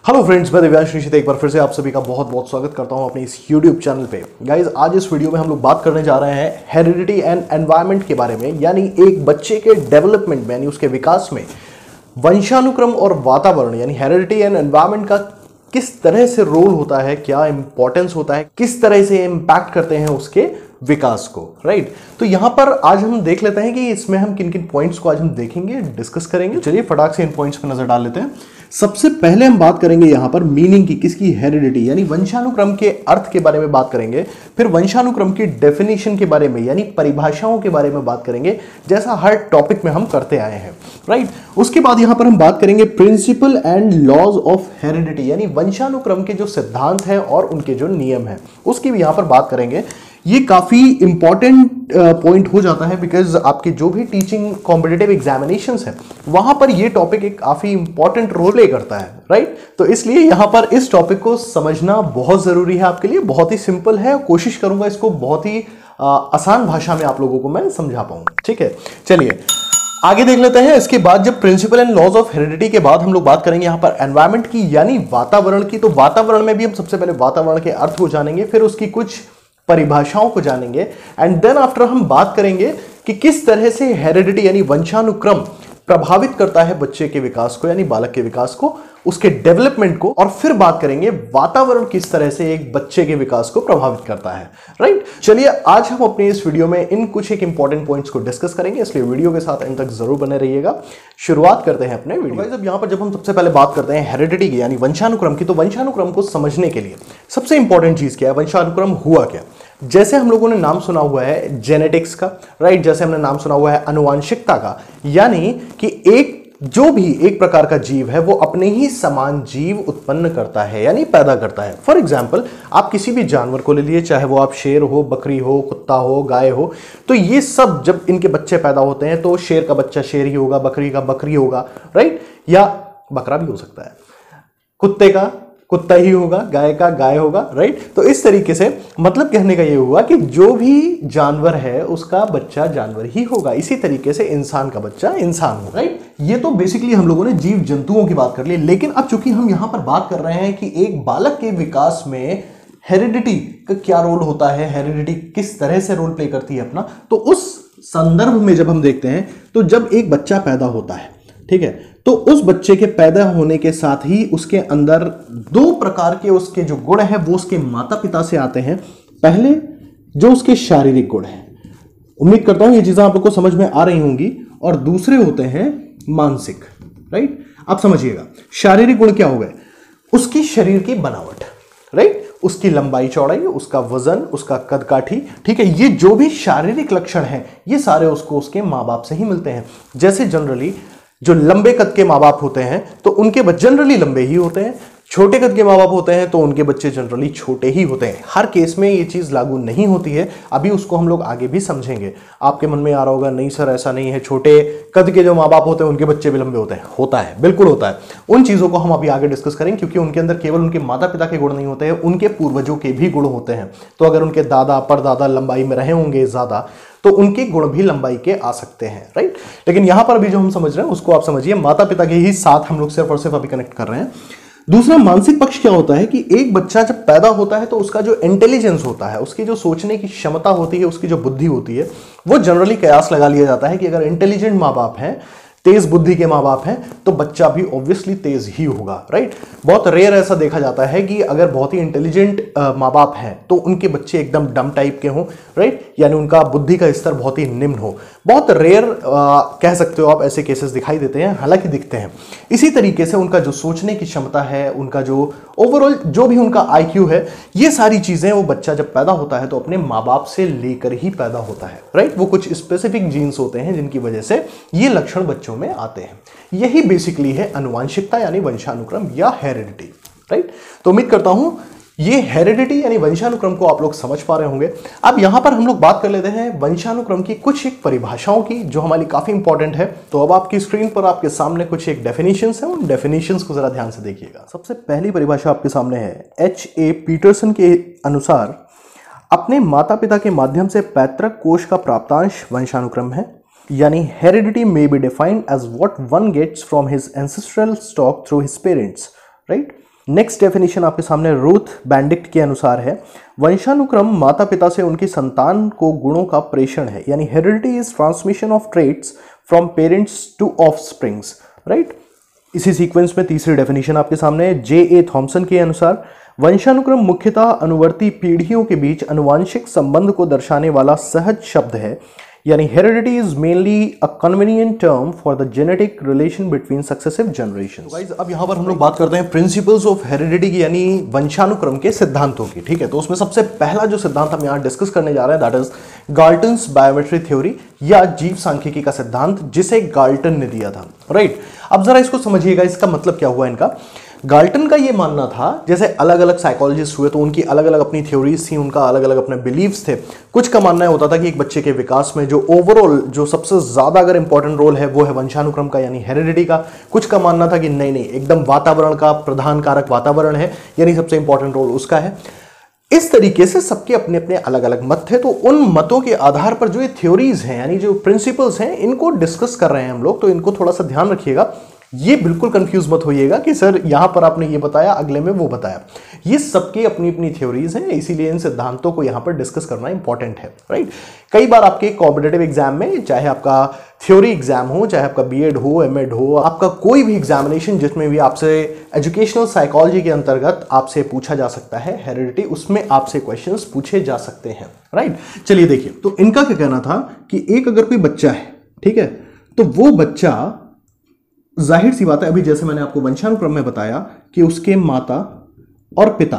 Hello friends, मैं दिव्यांश निशित एक बार फिर से आप सभी का बहुत बहुत स्वागत करता हूं अपने इस यूट्यूब चैनल पे। गाइज, आज इस वीडियो में हम लोग बात करने जा रहे हैं हेरिडिटी एंड एनवायरनमेंट के बारे में, यानी एक बच्चे के डेवलपमेंट में यानी उसके विकास में वंशानुक्रम और वातावरण यानी हेरिडिटी एंड एनवायरनमेंट का किस तरह से रोल होता है, क्या इंपॉर्टेंस होता है, किस तरह से इम्पैक्ट करते हैं उसके विकास को। राइट, तो यहां पर आज हम देख लेते हैं कि इसमें हम किन किन पॉइंट्स को आज हम देखेंगे, डिस्कस करेंगे। चलिए फटाक से इन पॉइंट्स पर नजर डाल लेते हैं। सबसे पहले हम बात करेंगे यहां पर मीनिंग की, किसकी, हेरिडिटी यानी वंशानुक्रम के अर्थ के बारे में बात करेंगे। फिर वंशानुक्रम की डेफिनेशन के बारे में यानी परिभाषाओं के बारे में बात करेंगे, जैसा हर टॉपिक में हम करते आए हैं। राइट, उसके बाद यहां पर हम बात करेंगे principle and laws of heredity यानी वंशानुक्रम के जो सिद्धांत हैं और उनके जो नियम हैं उसकी भी यहां पर बात करेंगे। ये काफी इंपॉर्टेंट पॉइंट हो जाता है बिकॉज आपके जो भी टीचिंग कॉम्पिटिटिव एग्जामिनेशंस हैं वहां पर ये टॉपिक एक काफी इंपॉर्टेंट रोल प्ले करता है। राइट, तो इसलिए यहां पर इस टॉपिक को समझना बहुत जरूरी है आपके लिए। बहुत ही सिंपल है, कोशिश करूंगा इसको बहुत ही आसान भाषा में आप लोगों को मैं समझा पाऊं। ठीक है, चलिए आगे देख लेते हैं। इसके बाद जब principle and laws of heredity के बाद हम लोग बात करेंगे यहां पर एनवायरमेंट की यानी वातावरण की। तो वातावरण में भी हम सबसे पहले वातावरण के अर्थ को जानेंगे, फिर उसकी कुछ परिभाषाओं को जानेंगे एंड देन आफ्टर हम बात करेंगे कि किस तरह से हेरिडिटी यानी वंशानुक्रम प्रभावित करता है बच्चे के विकास को यानी बालक के विकास को, उसके डेवलपमेंट को, और फिर बात करेंगे वातावरण किस तरह से एक बच्चे के विकास को प्रभावित करता है। राइट, चलिए आज हम अपने इस वीडियो में इन कुछ एक इंपॉर्टेंट पॉइंट्स को डिस्कस करेंगे, इसलिए वीडियो के साथ एंड तक जरूर बने रहिएगा। शुरुआत करते हैं अपने वीडियो। तो यहां पर जब हम सबसे पहले बात करते हैं हेरिडिटी की यानी वंशानुक्रम की, तो वंशानुक्रम को समझने के लिए सबसे इंपॉर्टेंट चीज क्या है, वंशानुक्रम हुआ क्या। जैसे हम लोगों ने नाम सुना हुआ है जेनेटिक्स का, राइट, जैसे हमने नाम सुना हुआ है आनुवांशिकता का, यानी कि एक जो भी एक प्रकार का जीव है वो अपने ही समान जीव उत्पन्न करता है यानी पैदा करता है। फॉर एग्जाम्पल, आप किसी भी जानवर को ले लिए, चाहे वो आप शेर हो, बकरी हो, कुत्ता हो, गाय हो, तो ये सब जब इनके बच्चे पैदा होते हैं तो शेर का बच्चा शेर ही होगा, बकरी का बकरी होगा, राइट, या बकरा भी हो सकता है, कुत्ते का कुत्ता ही होगा, गाय का गाय होगा। राइट, तो इस तरीके से मतलब कहने का ये हुआ कि जो भी जानवर है उसका बच्चा जानवर ही होगा, इसी तरीके से इंसान का बच्चा इंसान होगा। राइट, ये तो बेसिकली हम लोगों ने जीव जंतुओं की बात कर ली, लेकिन अब चूंकि हम यहां पर बात कर रहे हैं कि एक बालक के विकास में हेरिडिटी का क्या रोल होता है, हेरिडिटी किस तरह से रोल प्ले करती है अपना, तो उस संदर्भ में जब हम देखते हैं तो जब एक बच्चा पैदा होता है, ठीक है, तो उस बच्चे के पैदा होने के साथ ही उसके अंदर दो प्रकार के उसके जो गुण हैं वो उसके माता पिता से आते हैं। पहले जो उसके शारीरिक गुण हैं, उम्मीद करता हूं ये चीजें आप लोग को समझ में आ रही होंगी, और दूसरे होते हैं मानसिक। राइट, आप समझिएगा शारीरिक गुण क्या हो गए, उसकी शरीर की बनावट, राइट, उसकी लंबाई चौड़ाई, उसका वजन, उसका कद काठी, ठीक है, ये जो भी शारीरिक लक्षण हैं ये सारे उसको उसके माँ बाप से ही मिलते हैं। जैसे जनरली जो लंबे कद के माँ बाप होते हैं तो उनके बच्चे जनरली लंबे ही होते हैं, छोटे कद के माँ बाप होते हैं तो उनके बच्चे जनरली छोटे ही होते हैं। हर केस में ये चीज़ लागू नहीं होती है, अभी उसको हम लोग आगे भी समझेंगे। आपके मन में आ रहा होगा नहीं सर ऐसा नहीं है, छोटे कद के जो माँ बाप होते हैं उनके बच्चे भी लंबे होते हैं। होता है, बिल्कुल होता है। उन चीज़ों को हम अभी आगे डिस्कस करेंगे क्योंकि उनके अंदर केवल उनके माता पिता के गुण नहीं होते हैं, उनके पूर्वजों के भी गुण होते हैं। तो अगर उनके दादा परदादा लंबाई में रहे होंगे ज़्यादा तो उनके गुण भी लंबाई के आ सकते हैं। राइट, लेकिन यहां पर अभी जो हम समझ रहे हैं उसको आप समझिए माता पिता के ही साथ हम लोग सिर्फ और सिर्फ अभी कनेक्ट कर रहे हैं। दूसरा मानसिक पक्ष क्या होता है कि एक बच्चा जब पैदा होता है तो उसका जो इंटेलिजेंस होता है, उसकी जो सोचने की क्षमता होती है, उसकी जो बुद्धि होती है, वो जनरली कयास लगा लिया जाता है कि अगर इंटेलिजेंट माँ बाप हैं, तेज बुद्धि के माँ बाप हैं, तो बच्चा भी ऑब्वियसली तेज ही होगा। राइट, बहुत रेयर ऐसा देखा जाता है कि अगर बहुत ही इंटेलिजेंट माँ बाप हैं तो उनके बच्चे एकदम डम टाइप के हों, राइट, यानी उनका बुद्धि का स्तर बहुत ही निम्न हो। बहुत रेयर कह सकते हो आप, ऐसे केसेस दिखाई देते हैं, हालांकि दिखते हैं। इसी तरीके से उनका जो सोचने की क्षमता है, उनका जो ओवरऑल जो भी उनका IQ है, ये सारी चीजें वो बच्चा जब पैदा होता है तो अपने माँ बाप से लेकर ही पैदा होता है। राइट, वो कुछ स्पेसिफिक जीन्स होते हैं जिनकी वजह से ये लक्षण बच्चों में आते हैं। यही बेसिकली है आनुवांशिकता यानी वंशानुक्रम या हेरिडिटी। राइट, तो उम्मीद करता हूं ये हेरिडिटी यानी वंशानुक्रम को आप लोग समझ पा रहे होंगे। अब यहां पर हम लोग बात कर लेते हैं वंशानुक्रम की कुछ एक परिभाषाओं की जो हमारी काफी इंपॉर्टेंट है। तो अब आपकी स्क्रीन पर आपके सामने कुछ एक डेफिनेशंस हैं, उन डेफिनेशंस को जरा ध्यान से देखिएगा। सबसे पहली परिभाषा आपके सामने है H.A. पीटरसन के अनुसार अपने माता पिता के माध्यम से पैतृक कोष का प्राप्तांश वंशानुक्रम है, यानी heredity may be defined as what one gets from his ancestral stock through his parents. Right, next definition आपके सामने रूथ बेंडिक्ट के अनुसार है, वंशानुक्रम माता पिता से उनकी संतान को गुणों का प्रेषण है, यानी heredity is transmission of traits from parents to offsprings, right. इसी सीक्वेंस में तीसरी डेफिनेशन आपके सामने है, जे.ए. थॉमसन के अनुसार वंशानुक्रम मुख्यतः अनुवर्ती पीढ़ियों के बीच अनुवांशिक संबंध को दर्शाने वाला सहज शब्द है, यानी heredity is mainly a convenient term for the genetic relation between successive generations. Guys अब यहां पर हम लोग बात करते हैं प्रिंसिपल्स ऑफ हेरिडिटी की, यानी वंशानुक्रम के सिद्धांतों की, ठीक है। तो उसमें सबसे पहला जो सिद्धांत हम यहां डिस्कस करने जा रहे हैं दैट इज गाल्टन्स बायोमेट्री थ्योरी या जीव सांख्यिकी का सिद्धांत, जिसे गाल्टन ने दिया था, राइट। अब जरा इसको समझिएगा, इसका मतलब क्या हुआ इनका। गाल्टन का ये मानना था, जैसे अलग अलग साइकोलॉजिस्ट हुए तो उनकी अलग अलग अपनी थ्योरीज थी, उनका अलग अलग अपने बिलीव्स थे। कुछ का मानना होता था कि एक बच्चे के विकास में जो ओवरऑल जो सबसे ज्यादा अगर इंपॉर्टेंट रोल है वो है वंशानुक्रम का, यानी हेरिडिटी का। कुछ का मानना था कि नहीं एकदम वातावरण का प्रधान कारक वातावरण है, यानी सबसे इंपॉर्टेंट रोल उसका है। इस तरीके से सबके अपने अपने अलग अलग मत थे। तो उन मतों के आधार पर जो ये थ्योरीज हैं, यानी जो प्रिंसिपल्स हैं, इनको डिस्कस कर रहे हैं हम लोग। तो इनको थोड़ा सा ध्यान रखिएगा, ये बिल्कुल कंफ्यूज मत होइएगा कि सर यहां पर आपने ये बताया, अगले में वो बताया। ये सबकी अपनी अपनी थ्योरीज हैं, इसीलिए इन सिद्धांतों को यहां पर डिस्कस करना इंपॉर्टेंट है, राइट। कई बार आपके कॉम्पिटिटिव एग्जाम में, चाहे आपका थ्योरी एग्जाम हो, चाहे आपका बीएड हो, एमएड हो, आपका कोई भी एग्जामिनेशन जिसमें भी आपसे एजुकेशनल साइकोलॉजी के अंतर्गत आपसे पूछा जा सकता है हेरिडिटी, उसमें आपसे क्वेश्चंस पूछे जा सकते हैं, राइट। चलिए देखिए, तो इनका क्या कहना था कि एक अगर कोई बच्चा है, ठीक है, तो वो बच्चा जाहिर सी बात है, अभी जैसे मैंने आपको वंशानुक्रम में बताया कि उसके माता और पिता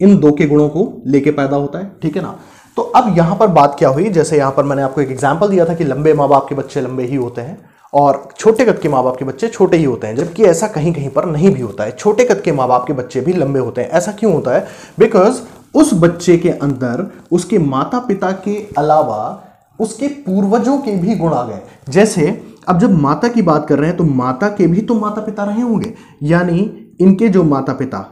इन दो के गुणों को लेके पैदा होता है, ठीक है ना। तो अब यहां पर बात क्या हुई, जैसे यहां पर मैंने आपको एक एग्जांपल दिया था कि लंबे माँ बाप के बच्चे लंबे ही होते हैं और छोटे कद के माँ बाप के बच्चे छोटे ही होते हैं, जबकि ऐसा कहीं कहीं पर नहीं भी होता है। छोटे कद के माँ बाप के बच्चे भी लंबे होते हैं। ऐसा क्यों होता है? बिकॉज उस बच्चे के अंदर उसके माता पिता के अलावा उसके पूर्वजों के भी गुण आ गए। जैसे अब जब माता की बात कर रहे हैं तो माता के भी तो माता पिता रहे होंगे, यानी इनके जो माता पिता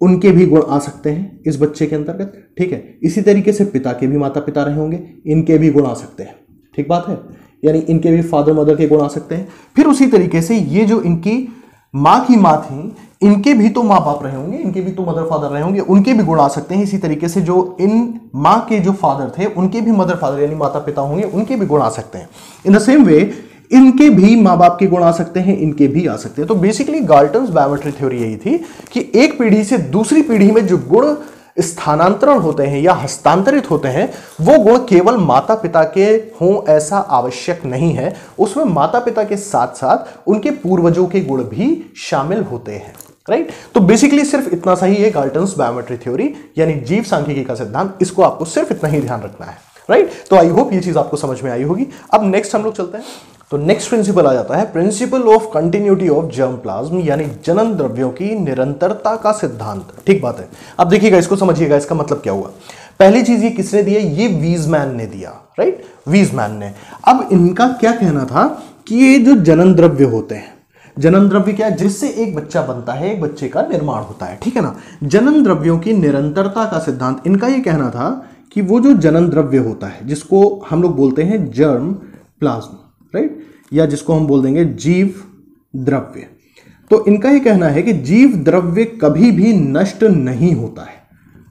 उनके भी गुण आ सकते हैं इस बच्चे के अंतर्गत, ठीक है। इसी तरीके से पिता के भी माता पिता रहे होंगे, इनके भी गुण आ सकते हैं, ठीक बात है, यानी इनके भी फादर मदर के गुण आ सकते हैं। फिर उसी तरीके से ये जो इनकी माँ की माँ थी, इनके भी तो माँ बाप रहे होंगे, इनके भी तो मदर फादर रहे होंगे, उनके भी गुण आ सकते हैं। इसी तरीके से जो इन माँ के जो फादर थे उनके भी मदर फादर यानी माता पिता होंगे, उनके भी गुण आ सकते हैं। इन द सेम वे इनके भी माँ बाप के गुण आ सकते हैं, इनके भी आ सकते हैं। तो बेसिकली गाल्टन्स बायोमेट्री थ्योरी यही थी कि एक पीढ़ी से दूसरी पीढ़ी में जो गुण स्थानांतरण होते हैं या हस्तांतरित होते हैं, वो गुण केवल माता पिता के हों ऐसा आवश्यक नहीं है, उसमें माता पिता के साथ साथ उनके पूर्वजों के गुण भी शामिल होते हैं, राइट। तो बेसिकली सिर्फ इतना सा ही है गाल्टन्स बायोमेट्री थ्योरी यानी जीव सांख्यिकी का सिद्धांत। इसको आपको सिर्फ इतना ही ध्यान रखना है, राइट। तो आई होप ये चीज आपको समझ में आई होगी। अब नेक्स्ट हम लोग चलते हैं। तो नेक्स्ट प्रिंसिपल आ जाता है principle of continuity of germ plasm, यानी जनन द्रव्यों की निरंतरता का सिद्धांत। ठीक बात है। अब देखिएगा, इसको समझिएगा, इसका मतलब क्या हुआ। पहली चीज ये किसने दिया? ये वीजमैन ने दिया, राइट, वीजमैन ने। अब इनका क्या कहना था कि ये जो जनन द्रव्य होते हैं, जनन द्रव्य क्या है? जिससे एक बच्चा बनता है, एक बच्चे का निर्माण होता है, ठीक है ना। जनन द्रव्यों की निरंतरता का सिद्धांत, इनका ये कहना था कि वो जो जनन द्रव्य होता है जिसको हम लोग बोलते हैं जर्म प्लाज्म, राइट, या जिसको हम बोल देंगे जीव द्रव्य, तो इनका ये कहना है कि जीव द्रव्य कभी भी नष्ट नहीं होता है,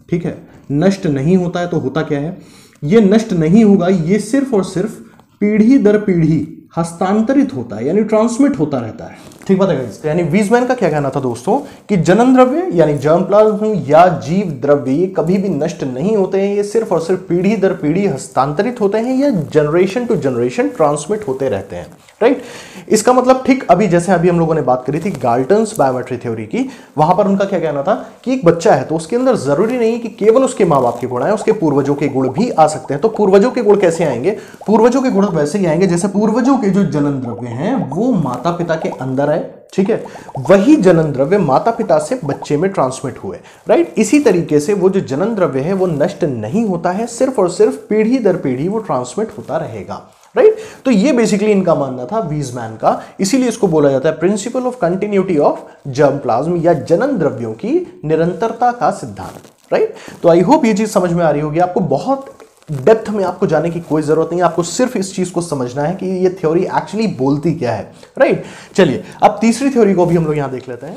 ठीक है। नष्ट नहीं होता है तो होता क्या है? ये नष्ट नहीं होगा, ये सिर्फ और सिर्फ पीढ़ी दर पीढ़ी हस्तांतरित होता है, यानी ट्रांसमिट होता रहता है, ठीक बात है गाइस। यानी वीजमैन का क्या कहना था दोस्तों कि जनन द्रव्य यानी जर्म प्लाज्म या जीव द्रव्य ये कभी भी नष्ट नहीं होते हैं, ये सिर्फ और सिर्फ पीढ़ी दर पीढ़ी हस्तांतरित होते हैं या जनरेशन टू जनरेशन ट्रांसमिट होते रहते हैं, राइट। इसका मतलब ठीक अभी जैसे अभी हम लोगों ने बात करी थी गाल्टन्स बायोमेट्री थ्योरी की, वहां पर उनका क्या कहना था कि एक बच्चा है तो उसके अंदर जरूरी नहीं कि केवल उसके माँ बाप के गुण आए, उसके पूर्वजों के गुण भी आ सकते हैं। तो पूर्वजों के गुण कैसे आएंगे? पूर्वजों के गुण वैसे ही आएंगे जैसे पूर्वजों के जो जनन द्रव्य हैं वो माता पिता के अंदर है, ठीक है, वही जनन द्रव्य माता पिता से बच्चे में ट्रांसमिट हुए, राइट। इसी तरीके से वो जो जनन द्रव्य है वो नष्ट नहीं होता है, सिर्फ और सिर्फ पीढ़ी दर पीढ़ी वो ट्रांसमिट होता रहेगा, राइट। तो ये बेसिकली इनका मानना था वीजमैन का, इसीलिए इसको बोला जाता है principle of continuity of germ plasm या जनन द्रव्यों की निरंतरता का सिद्धांत, राइट। तो आई होप ये चीज समझ में आ रही होगी आपको। बहुत डेप्थ में आपको जाने की कोई जरूरत नहीं है, आपको सिर्फ इस चीज को समझना है कि ये थ्योरी एक्चुअली बोलती क्या है, राइट। चलिए अब तीसरी थ्योरी को भी हम लोग यहां देख लेते हैं।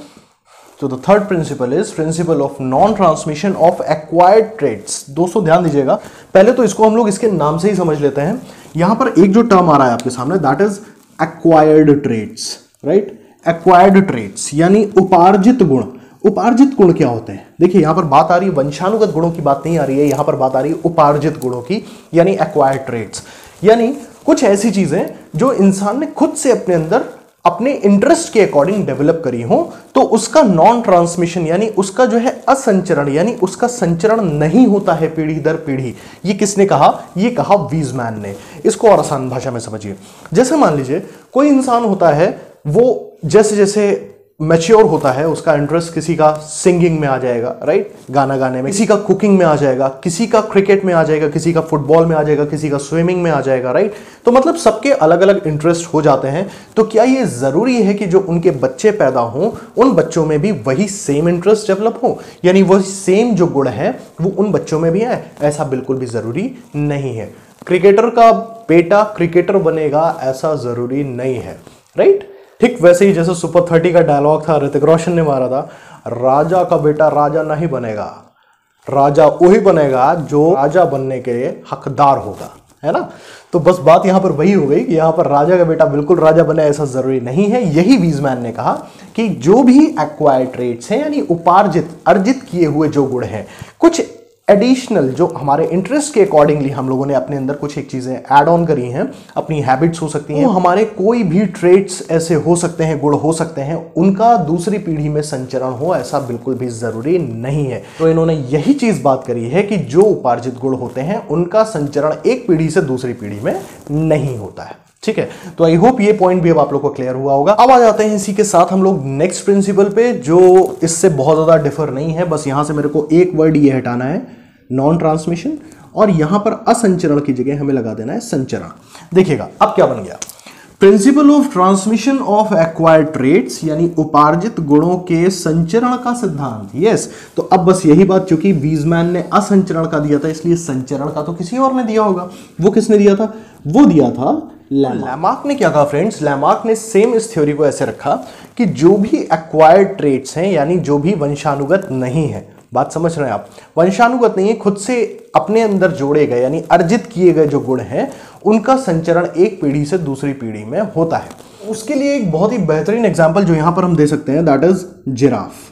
तो the third principal is principle of non transmission of acquired traits. दोस्तों ध्यान दीजिएगा, पहले तो इसको हम लोग इसके नाम से ही समझ लेते हैं। यहां पर एक जो टर्म आ रहा है आपके सामने, that is acquired traits, right. Acquired traits यानी उपार्जित गुण। उपार्जित गुण क्या होते हैं? देखिए यहां पर बात आ रही है वंशानुगत गुणों की, बात नहीं आ रही है, यहां पर बात आ रही है उपार्जित गुणों की, यानी एक्वायर्ड ट्रेट्स, यानी कुछ ऐसी चीजें जो इंसान ने खुद से अपने अंदर अपने इंटरेस्ट के अकॉर्डिंग डेवलप करी हो, तो उसका नॉन ट्रांसमिशन यानी उसका जो है असंचरण, यानी उसका संचरण नहीं होता है पीढ़ी दर पीढ़ी। ये किसने कहा? ये कहा वीजमैन ने। इसको और आसान भाषा में समझिए। जैसे मान लीजिए कोई इंसान होता है, वो जैसे जैसे मैच्योर होता है, उसका इंटरेस्ट किसी का सिंगिंग में आ जाएगा, राइट, गाना गाने में, किसी का कुकिंग में आ जाएगा, किसी का क्रिकेट में आ जाएगा, किसी का फुटबॉल में आ जाएगा, किसी का स्विमिंग में आ जाएगा, राइट। तो मतलब सबके अलग अलग इंटरेस्ट हो जाते हैं। तो क्या ये जरूरी है कि जो उनके बच्चे पैदा हों उन बच्चों में भी वही सेम इंटरेस्ट डेवलप हो, यानी वही सेम जो गुण है वो उन बच्चों में भी है? ऐसा बिल्कुल भी जरूरी नहीं है। क्रिकेटर का बेटा क्रिकेटर बनेगा ऐसा जरूरी नहीं है, राइट। ठीक वैसे ही जैसे सुपर 30 का डायलॉग था, ऋतिक रोशन ने मारा था, राजा का बेटा राजा नहीं बनेगा, राजा वही बनेगा जो राजा बनने के हकदार होगा, है ना। तो बस बात यहां पर वही हो गई कि यहां पर राजा का बेटा बिल्कुल राजा बने ऐसा जरूरी नहीं है। यही वीजमैन ने कहा कि जो भी एक्वायर्ड ट्रेट्स हैं, यानी उपार्जित अर्जित किए हुए जो गुण हैं, कुछ एडिशनल जो हमारे इंटरेस्ट के अकॉर्डिंगली हम लोगों ने अपने अंदर कुछ एक चीजें ऐड ऑन करी हैं, अपनी हैबिट्स हो सकती हैं, हमारे कोई भी ट्रेट्स ऐसे हो सकते हैं, गुण हो सकते हैं, उनका दूसरी पीढ़ी में संचरण हो ऐसा बिल्कुल भी जरूरी नहीं है। तो इन्होंने यही चीज बात करी है कि जो उपार्जित गुण होते हैं उनका संचरण एक पीढ़ी से दूसरी पीढ़ी में नहीं होता है। ठीक है, तो आई होप ये पॉइंट भी अब आप लोग को क्लियर हुआ होगा। अब आ जाते हैं इसी के साथ हम लोग नेक्स्ट प्रिंसिपल पे, जो इससे बहुत ज्यादा डिफर नहीं है। बस यहां से मेरे को एक वर्ड ये हटाना है, नॉन ट्रांसमिशन, और यहां पर असंचरण की जगह हमें लगा देना है संचरण। देखिएगा अब क्या बन गया, principle of transmission of acquired traits, यानी उपार्जित गुणों के संचरण का सिद्धांत। यस, तो अब बस यही बात, क्योंकि वीजमैन ने असंचरण का दिया था इसलिए संचरण का तो किसी और ने दिया होगा। वो किसने दिया था? वो दिया था लैमार्क ने। क्या कहा फ्रेंड्स? लैमार्क ने सेम इस थ्योरी को ऐसे रखा कि जो भी एक्वायर्ड ट्रेट्स हैं, यानी जो भी वंशानुगत नहीं है, बात समझ रहे हैं आप, वंशानुगत नहीं है, खुद से अपने अंदर जोड़े गए यानी अर्जित किए गए जो गुण हैं, उनका संचरण एक पीढ़ी से दूसरी पीढ़ी में होता है। उसके लिए एक बहुत ही बेहतरीन एग्जांपल जो यहां पर हम दे सकते हैं, दैट इज जिराफ।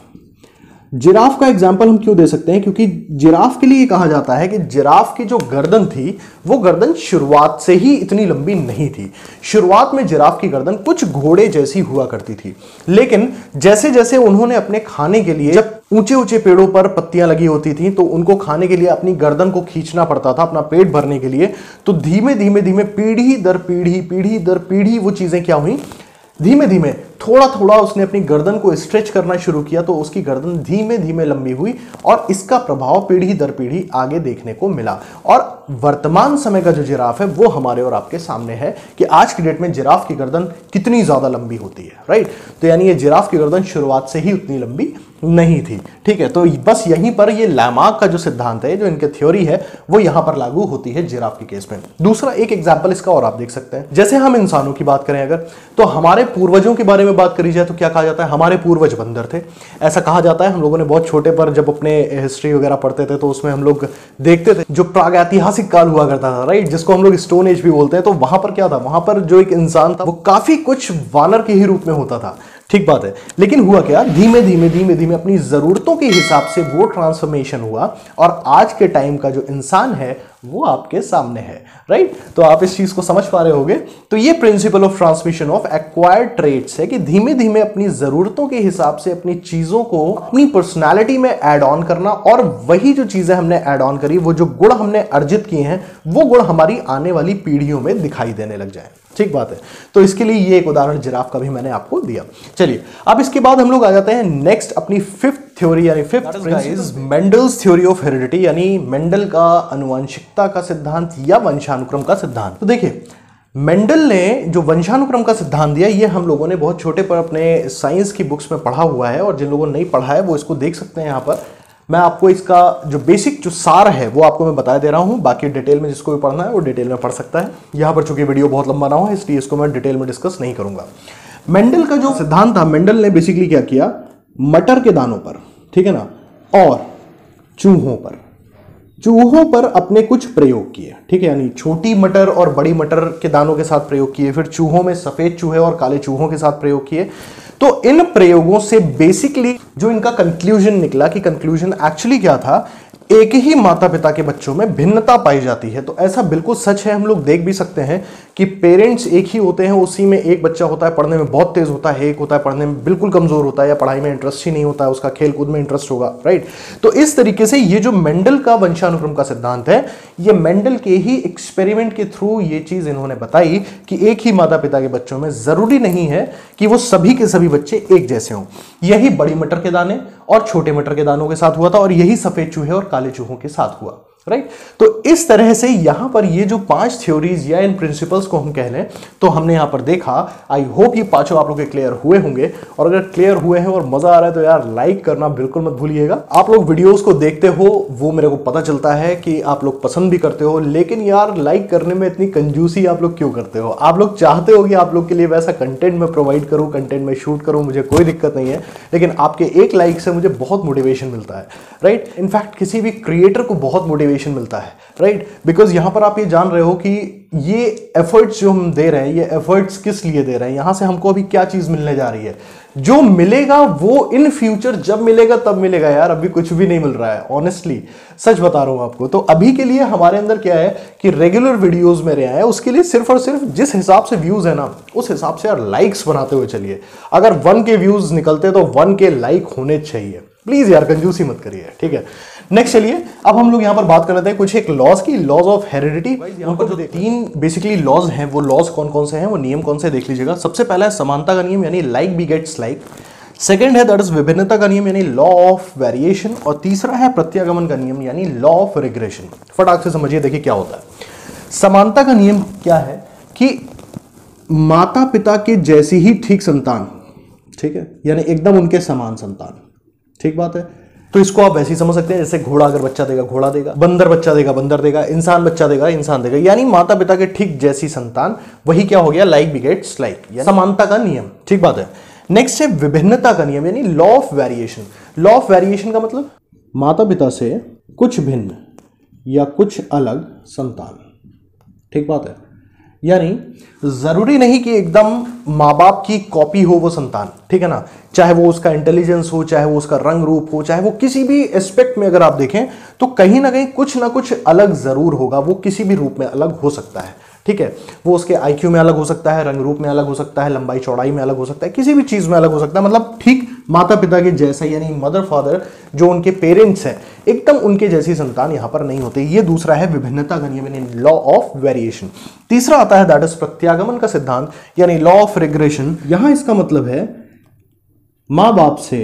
जिराफ का एग्जाम्पल हम क्यों दे सकते हैं? क्योंकि जिराफ के लिए कहा जाता है कि जिराफ की जो गर्दन थी वो गर्दन शुरुआत से ही इतनी लंबी नहीं थी। शुरुआत में जिराफ की गर्दन कुछ घोड़े जैसी हुआ करती थी, लेकिन जैसे जैसे उन्होंने अपने खाने के लिए, जब ऊंचे ऊंचे पेड़ों पर पत्तियां लगी होती थी तो उनको खाने के लिए अपनी गर्दन को खींचना पड़ता था अपना पेट भरने के लिए, तो धीमे धीमे धीमे पीढ़ी दर पीढ़ी वो चीजें क्या हुई, धीमे धीमे थोड़ा थोड़ा उसने अपनी गर्दन को स्ट्रेच करना शुरू किया, तो उसकी गर्दन धीमे धीमे लंबी हुई और इसका प्रभाव पीढ़ी दर पीढ़ी आगे देखने को मिला। और वर्तमान समय का जो जिराफ है वो हमारे और आपके सामने है कि आज की डेट में जिराफ की गर्दन कितनी ज्यादा लंबी होती है, राइट। तो यानी ये जिराफ की गर्दन शुरुआत से ही उतनी लंबी नहीं थी, ठीक है। तो बस यहीं पर ये लैमार्क का जो सिद्धांत है, जो इनकी थ्योरी है, वो यहां पर लागू होती है जिराफ के केस में। दूसरा एक एग्जांपल इसका और आप देख सकते हैं, जैसे हम इंसानों की बात करें अगर, तो हमारे पूर्वजों के बारे में बात करी जाए तो क्या कहा जाता है? हमारे पूर्वज बंदर थे, ऐसा कहा जाता है। हम लोगों ने बहुत छोटे पर जब अपने हिस्ट्री वगैरह पढ़ते थे तो उसमें हम लोग देखते थे जो प्रागैतिहासिक काल हुआ करता था, राइट, जिसको हम लोग स्टोन एज भी बोलते हैं। तो वहां पर क्या था? वहां पर जो एक इंसान था वो काफी कुछ वानर के ही रूप में होता था, ठीक बात है। लेकिन हुआ क्या, धीमे धीमे अपनी जरूरतों के हिसाब से वो ट्रांसफॉर्मेशन हुआ और आज के टाइम का जो इंसान है वो आपके सामने है, राइट। तो आप इस चीज को समझ पा रहे होंगे। तो ये principle of transmission of acquired traits है कि धीमे धीमे अपनी जरूरतों के हिसाब से अपनी चीजों को अपनी पर्सनालिटी में ऐड ऑन करना, और वही जो चीजें हमने ऐड ऑन करी, वो जो गुण हमने अर्जित किए हैं, वो गुण हमारी आने वाली पीढ़ियों में दिखाई देने लग जाए, ठीक बात है। तो इसके लिए ये एक उदाहरण जिराफ का भी मैंने आपको दिया। चलिए अब इसके बाद हम लोग आ जाते हैं नेक्स्ट अपनी फिफ्थ थ्योरी, यानी fifth is Mendel's theory of heredity, यानी मेंडल का अनुवांशिकता का सिद्धांत या वंशानुक्रम का सिद्धांत। तो देखिए मेंडल ने जो वंशानुक्रम का सिद्धांत दिया, ये हम लोगों ने बहुत छोटे पर अपने साइंस की बुक्स में पढ़ा हुआ है, और जिन लोगों ने नहीं पढ़ा है वो इसको देख सकते हैं। यहाँ पर मैं आपको इसका जो बेसिक जो सार है वो आपको मैं बता दे रहा हूं, बाकी डिटेल में जिसको भी पढ़ना है वो डिटेल में पढ़ सकता है। यहां पर चूंकि वीडियो बहुत लंबा ना हो इसलिए इसको मैं डिटेल में डिस्कस नहीं करूंगा। मेंडल का जो सिद्धांत था, मेंडल ने बेसिकली क्या किया, मटर के दानों पर, ठीक है ना, और चूहों पर अपने कुछ प्रयोग किए, ठीक है, यानी छोटी मटर और बड़ी मटर के दानों के साथ प्रयोग किए, फिर चूहों में सफेद चूहे और काले चूहों के साथ प्रयोग किए। तो इन प्रयोगों से बेसिकली जो इनका कंक्लूजन निकला, कि कंक्लूजन एक्चुअली क्या था, एक ही माता पिता के बच्चों में भिन्नता पाई जाती है। तो ऐसा बिल्कुल सच है, हम लोग देख भी सकते हैं कि पेरेंट्स एक ही होते हैं, उसी में एक बच्चा होता है पढ़ने में बहुत तेज होता है, एक होता है पढ़ने में बिल्कुल कमजोर होता है या पढ़ाई में इंटरेस्ट ही नहीं होता है, उसका खेल कूद में इंटरेस्ट होगा, राइट। तो इस तरीके से ये जो मेंडल का वंशानुक्रम का सिद्धांत है, ये मेंडल के ही एक्सपेरिमेंट के थ्रू ये चीज इन्होंने बताई कि एक ही माता पिता के बच्चों में जरूरी नहीं है कि वो सभी के सभी बच्चे एक जैसे हों। यही बड़ी मटर के दाने और छोटे मटर के दानों के साथ हुआ था, और यही सफेद चूहे और काले चूहों के साथ हुआ, राइट। तो इस तरह से यहां पर ये जो 5 थ्योरीज या इन प्रिंसिपल्स को हम कह लें, तो हमने यहां पर देखा। आई होप ये पांचों आप लोग के क्लियर हुए होंगे, और अगर क्लियर हुए हैं और मजा आ रहा है तो यार लाइक करना बिल्कुल मत भूलिएगा। आप लोग वीडियोस को देखते हो, वो मेरे को पता चलता है कि आप लोग पसंद भी करते हो, लेकिन यार लाइक करने में इतनी कंजूसी आप लोग क्यों करते हो? आप लोग चाहते हो कि आप लोग के लिए वैसा कंटेंट मैं प्रोवाइड करूं, कंटेंट में शूट करूं, मुझे कोई दिक्कत नहीं है, लेकिन आपके एक लाइक से मुझे बहुत मोटिवेशन मिलता है, राइट। इनफैक्ट किसी भी क्रिएटर को बहुत मोटिवेशन मिलता है, राइट, बिकॉज यहां पर आप ये जान रहे हो कि ये एफर्ट्स जो हम दे रहे हैं, ये एफर्ट्स किस लिए दे रहे हैं, यहां से हमको अभी क्या चीज मिलने जा रही है। जो मिलेगा वो इन फ्यूचर जब मिलेगा तब मिलेगा यार, अभी कुछ भी नहीं मिल रहा है, ऑनेस्टली सच बता रहा हूं आपको। तो अभी के लिए हमारे अंदर क्या है कि रेगुलर वीडियोस मेरे आए, उसके लिए सिर्फ और सिर्फ जिस हिसाब से व्यूज है ना, उस हिसाब से यार लाइक्स बनाते हुए चलिए। अगर 1 के व्यूज निकलते तो 1 के लाइक होने चाहिए, प्लीज यार कंजूसी मत करिए, ठीक है। नेक्स्ट चलिए, अब हम लोग यहां पर बात कर लेते हैं कुछ एक लॉज की, लॉज ऑफ हेरिडिटी। यहां पर जो 3 बेसिकली लॉज हैं, वो लॉज कौन कौन से हैं, वो नियम कौन से देख लीजिएगा। सबसे पहला है समानता का नियम, यानी लाइक बिगेट्स लाइक। सेकंड है दैट इज विभिन्नता का नियम, यानी लॉ ऑफ वेरिएशन। और तीसरा है प्रत्यागमन का नियम, यानी लॉ ऑफ रिग्रेशन। फटाक से समझिए, देखिए क्या होता है। समानता का नियम क्या है कि माता पिता के जैसी ही ठीक संतान, ठीक है, यानी एकदम उनके समान संतान, ठीक बात है। तो इसको आप वैसे ही समझ सकते हैं, जैसे घोड़ा अगर बच्चा देगा घोड़ा देगा, बंदर बच्चा देगा बंदर देगा, इंसान बच्चा देगा इंसान देगा, यानी माता पिता के ठीक जैसी संतान, वही क्या हो गया, लाइक बिगेट्स लाइक, समानता का नियम, ठीक बात है। नेक्स्ट है विभिन्नता का नियम, यानी law of variation. Law of variation का मतलब माता पिता से कुछ भिन्न या कुछ अलग संतान, ठीक बात है। यानी जरूरी नहीं कि एकदम माँ बाप की कॉपी हो वो संतान, ठीक है ना, चाहे वो उसका इंटेलिजेंस हो, चाहे वो उसका रंग रूप हो, चाहे वो किसी भी एस्पेक्ट में अगर आप देखें तो कहीं ना कहीं कुछ ना कुछ अलग जरूर होगा, वो किसी भी रूप में अलग हो सकता है, ठीक है। वो उसके आईक्यू में अलग हो सकता है, रंग रूप में अलग हो सकता है, लंबाई चौड़ाई में अलग हो सकता है, किसी भी चीज में अलग हो सकता है, मतलब ठीक माता पिता के जैसा, यानी मदर फादर जो उनके पेरेंट्स हैं एकदम उनके जैसी संतान यहां पर नहीं होती। ये दूसरा है विभिन्नता का नियम, यानी लॉ ऑफ वेरिएशन। तीसरा आता है दैट इज प्रत्यागमन का सिद्धांत, यानी लॉ ऑफ रिग्रेशन। यहां इसका मतलब है मां बाप से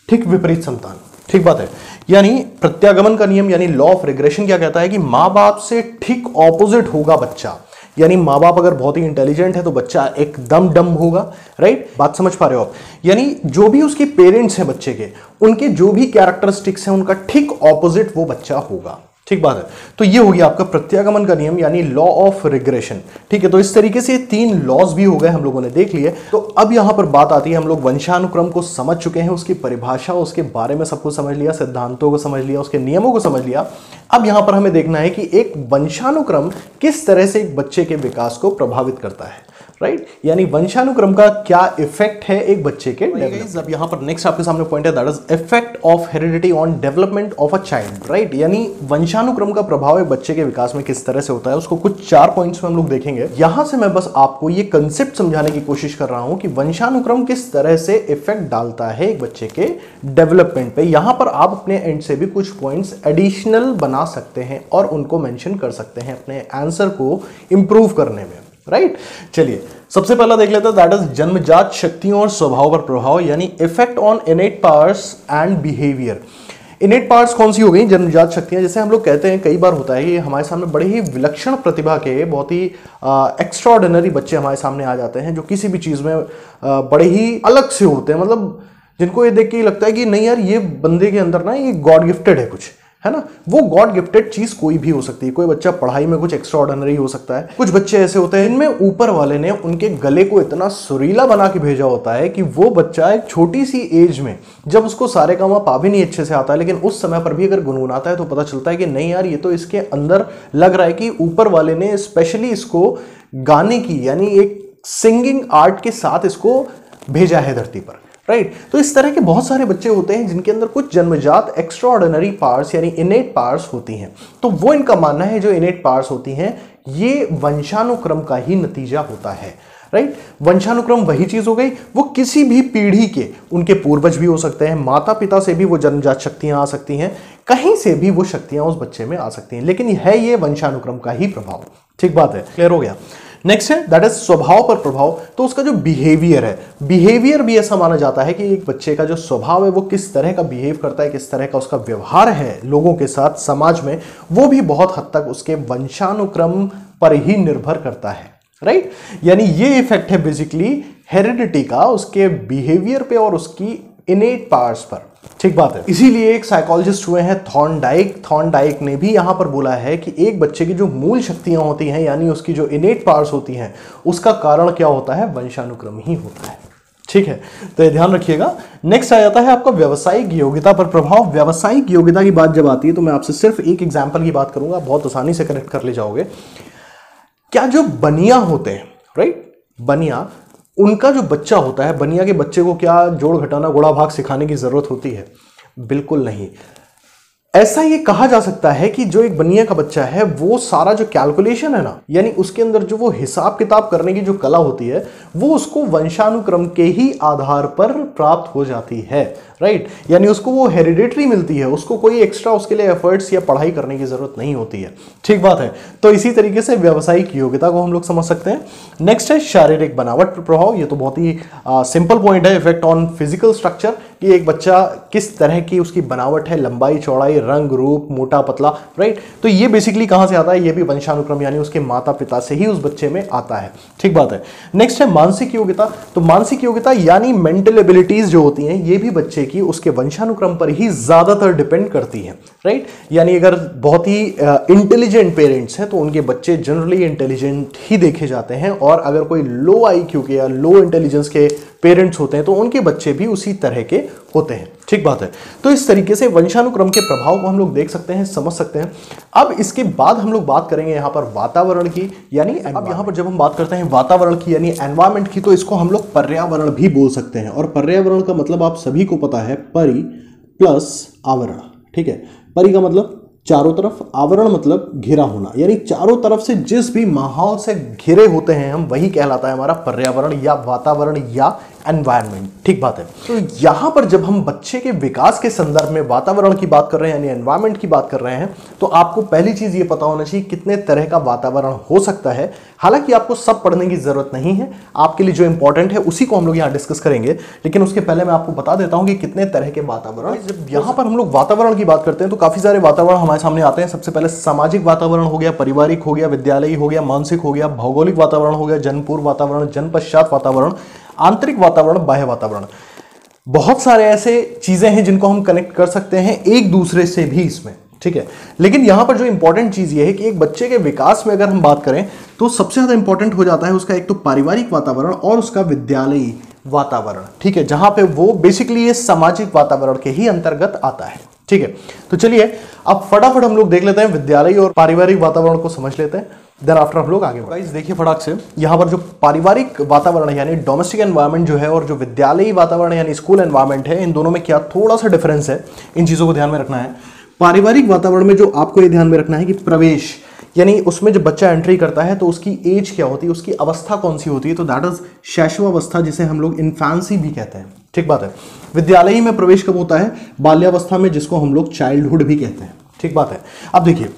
ठीक विपरीत संतान, ठीक बात है। यानी प्रत्यागमन का नियम यानी लॉ ऑफ रिग्रेशन क्या कहता है कि मां बाप से ठीक ऑपोजिट होगा बच्चा, यानी माँ बाप अगर बहुत ही इंटेलिजेंट है तो बच्चा एकदम डम होगा, राइट। बात समझ पा रहे हो आप? यानी जो भी उसके पेरेंट्स हैं बच्चे के, उनके जो भी कैरेक्टरिस्टिक्स हैं उनका ठीक ऑपोजिट वो बच्चा होगा, ठीक बात है। तो ये हो गया आपका प्रत्यागमन का नियम, यानी लॉ ऑफ रिग्रेशन, ठीक है। तो इस तरीके से 3 लॉज भी हो गए, हम लोगों ने देख लिए। तो अब यहां पर बात आती है, हम लोग वंशानुक्रम को समझ चुके हैं, उसकी परिभाषा, उसके बारे में सब कुछ समझ लिया, सिद्धांतों को समझ लिया, उसके नियमों को समझ लिया। अब यहां पर हमें देखना है कि एक वंशानुक्रम किस तरह से एक बच्चे के विकास को प्रभावित करता है, राइट। यानी वंशानुक्रम का क्या इफेक्ट है एक बच्चे के डेवलपमेंट। अब यहां पर नेक्स्ट आपके सामने पॉइंट है that is effect of heredity on development of a child, right. यानी वंशानुक्रम का प्रभाव एक बच्चे के विकास में किस तरह से होता है, उसको कुछ 4 पॉइंट्स में हम लोग देखेंगे। यहां से मैं बस आपको ये कंसेप्ट समझाने की कोशिश कर रहा हूं कि वंशानुक्रम किस तरह से इफेक्ट डालता है एक बच्चे के डेवलपमेंट पे। यहां पर आप अपने एंड से भी कुछ पॉइंट्स एडिशनल बना सकते हैं और उनको मेंशन कर सकते हैं अपने आंसर को इंप्रूव करने में, राइट। चलिए सबसे पहला देख लेते हैं दैट इज जन्मजात शक्तियों और स्वभाव पर प्रभाव, यानी effect on इनेट powers and behaviour. इनेट powers कौन सी हो गई? जन्मजात शक्तियां। जैसे हम लोग कहते हैं, कई बार होता है कि हमारे सामने बड़े ही विलक्षण प्रतिभा के, बहुत ही एक्स्ट्राऑर्डिनरी बच्चे हमारे सामने आ जाते हैं जो किसी भी चीज में बड़े ही अलग से होते हैं, मतलब जिनको ये देख के लगता है कि नहीं यार ये बंदे के अंदर ना ये गॉड गिफ्टेड है कुछ, है ना। वो गॉड गिफ्टेड चीज कोई भी हो सकती है। कोई बच्चा पढ़ाई में कुछ एक्स्ट्रा ऑर्डिनरी हो सकता है, कुछ बच्चे ऐसे होते हैं इनमें ऊपर वाले ने उनके गले को इतना सुरीला बना के भेजा होता है कि वो बच्चा एक छोटी सी एज में, जब उसको सारे काम पा भी नहीं अच्छे से आता है, लेकिन उस समय पर भी अगर गुनगुनाता है तो पता चलता है कि नहीं यार, ये तो इसके अंदर लग रहा है कि ऊपर वाले ने स्पेशली इसको गाने की यानी एक सिंगिंग आर्ट के साथ इसको भेजा है धरती पर, राइट। तो इस तरह के बहुत सारे बच्चे होते हैं जिनके अंदर कुछ जन्मजात एक्स्ट्रा ऑर्डिनरी पावर्स यानी इनेट पावर्स होती हैं। तो वो इनका मानना है जो इनेट पावर्स होती हैं ये वंशानुक्रम का ही नतीजा होता है, राइट। वंशानुक्रम वही चीज हो गई, वो किसी भी पीढ़ी के उनके पूर्वज भी हो सकते हैं, माता पिता से भी वो जन्मजात शक्तियां आ सकती हैं, कहीं से भी वो शक्तियां उस बच्चे में आ सकती हैं, लेकिन है ये वंशानुक्रम का ही प्रभाव। ठीक बात है, क्लियर हो गया। नेक्स्ट है दैट इज स्वभाव पर प्रभाव। तो उसका जो बिहेवियर है, बिहेवियर भी ऐसा माना जाता है कि एक बच्चे का जो स्वभाव है वो किस तरह का बिहेव करता है, किस तरह का उसका व्यवहार है लोगों के साथ समाज में, वो भी बहुत हद तक उसके वंशानुक्रम पर ही निर्भर करता है, राइट। यानी ये इफेक्ट है बेसिकली हेरिडिटी का उसके बिहेवियर पे और उसकी इनेट पावर्स पर। ठीक बात है। इसीलिए एक साइकोलॉजिस्ट हुए हैं थॉर्नडाइक ने भी यहां पर बोला है कि एक बच्चे की जो मूल शक्तियां होती हैं यानी उसकी जो इनेट पावर्स होती हैं उसका कारण क्या होता है, वंशानुक्रम ही होता है। ठीक है, तो ये ध्यान रखिएगा। नेक्स्ट आ जाता है आपका व्यावसायिक योग्यता पर प्रभाव। व्यावसायिक योग्यता की बात जब आती है तो मैं आपसे सिर्फ एक एग्जाम्पल की बात करूंगा, बहुत आसानी से कनेक्ट कर ले जाओगे। क्या जो बनिया होते हैं, राइट, बनिया, उनका जो बच्चा होता है, बनिया के बच्चे को क्या जोड़ घटाना गुणा भाग सिखाने की जरूरत होती है? बिल्कुल नहीं। ऐसा ये कहा जा सकता है कि जो एक बनिया का बच्चा है वो सारा जो कैलकुलेशन है ना, यानी उसके अंदर जो वो हिसाब किताब करने की जो कला होती है वो उसको वंशानुक्रम के ही आधार पर प्राप्त हो जाती है, राइट। यानी उसको वो हेरिडिटरी मिलती है, उसको कोई एक्स्ट्रा उसके लिए एफर्ट्स या पढ़ाई करने की जरूरत नहीं होती है। ठीक बात है। तो इसी तरीके से व्यावसायिक योग्यता को हम लोग समझ सकते हैं। नेक्स्ट है शारीरिक बनावट पर प्रभाव। ये तो बहुत ही सिंपल पॉइंट है, इफेक्ट ऑन फिजिकल स्ट्रक्चर, कि एक बच्चा किस तरह की उसकी बनावट है, लंबाई चौड़ाई, रंग रूप, मोटा पतला, राइट। तो ये बेसिकली कहां से आता है, ये भी वंशानुक्रम यानी उसके माता पिता से ही उस बच्चे में आता है। ठीक बात है। नेक्स्ट है मानसिक योग्यता। तो मानसिक योग्यता यानी मेंटल एबिलिटीज जो होती हैं ये भी बच्चे की उसके वंशानुक्रम पर ही ज्यादातर डिपेंड करती हैं, राइट। यानी अगर बहुत ही इंटेलिजेंट पेरेंट्स हैं तो उनके बच्चे जनरली इंटेलिजेंट ही देखे जाते हैं, और अगर कोई लो आईक्यू के या लो इंटेलिजेंस के पेरेंट्स होते हैं तो उनके बच्चे भी उसी तरह के होते हैं। ठीक बात है। तो इस तरीके से वंशानुक्रम के प्रभाव को हम लोग देख सकते हैं, समझ सकते हैं। अब इसके बाद हम लोग बात करेंगे यहाँ पर वातावरण की, यानी अब यहाँ पर जब हम बात करते हैं वातावरण की यानी एनवायरमेंट की, तो इसको हम लोग पर्यावरण भी बोल सकते हैं। और पर्यावरण का मतलब आप सभी को पता है, परि प्लस आवरण। ठीक है, परि का मतलब चारों तरफ, आवरण मतलब घिरा होना, यानी चारों तरफ से जिस भी माहौल से घिरे होते हैं हम, वही कहलाता है हमारा पर्यावरण या वातावरण या एनवायरनमेंट। ठीक बात है। तो यहां पर जब हम बच्चे के विकास के संदर्भ में वातावरण की बात कर रहे हैं यानी एनवायरनमेंट की बात कर रहे हैं, तो आपको पहली चीज ये पता होना चाहिए कितने तरह का वातावरण हो सकता है। हालांकि आपको सब पढ़ने की जरूरत नहीं है, आपके लिए जो इंपॉर्टेंट है उसी को हम लोग यहाँ डिस्कस करेंगे, लेकिन उसके पहले मैं आपको बता देता हूं कि कितने तरह के वातावरण। जब यहां पर हम लोग वातावरण की बात करते हैं तो काफी सारे वातावरण हमारे सामने आते हैं। सबसे पहले सामाजिक वातावरण हो गया, पारिवारिक हो गया, विद्यालयी हो गया, मानसिक हो गया, भौगोलिक वातावरण हो गया, जन्म पूर्व वातावरण, जन्म पश्चात वातावरण, आंतरिक वातावरण, बाह्य वातावरण। बहुत सारे ऐसे चीजें हैं जिनको हम कनेक्ट कर सकते हैं एक दूसरे से भी इसमें। ठीक है, लेकिन यहां पर जो इंपॉर्टेंट चीज ये है कि एक बच्चे के विकास में अगर हम बात करें तो सबसे ज्यादा इंपॉर्टेंट हो जाता है उसका एक तो पारिवारिक वातावरण और उसका विद्यालयी वातावरण। ठीक है, जहां पे वो बेसिकली ये सामाजिक वातावरण के ही अंतर्गत आता है। ठीक है, तो चलिए अब फटाफट हम लोग देख लेते हैं विद्यालयी और पारिवारिक वातावरण को समझ लेते हैं, देन आफ्टर हम लोग आगे। गाइस देखिए फटाक से यहाँ पर जो पारिवारिक वातावरण यानी डोमेस्टिक एनवायरनमेंट जो है और जो विद्यालयी वातावरण यानी स्कूल एनवायरनमेंट है, इन दोनों में क्या थोड़ा सा डिफरेंस है, इन चीजों को ध्यान में रखना है। पारिवारिक वातावरण में जो आपको ये ध्यान में रखना है कि प्रवेश यानी उसमें जब बच्चा एंट्री करता है तो उसकी एज क्या होती है, उसकी अवस्था कौन सी होती है, तो दैट इज शैशवावस्था, जिसे हम लोग इन्फेंसी भी कहते हैं। ठीक बात है। विद्यालयी में प्रवेश कब होता है, बाल्यावस्था में, जिसको हम लोग चाइल्डहुड भी कहते हैं। ठीक बात है। अब देखिए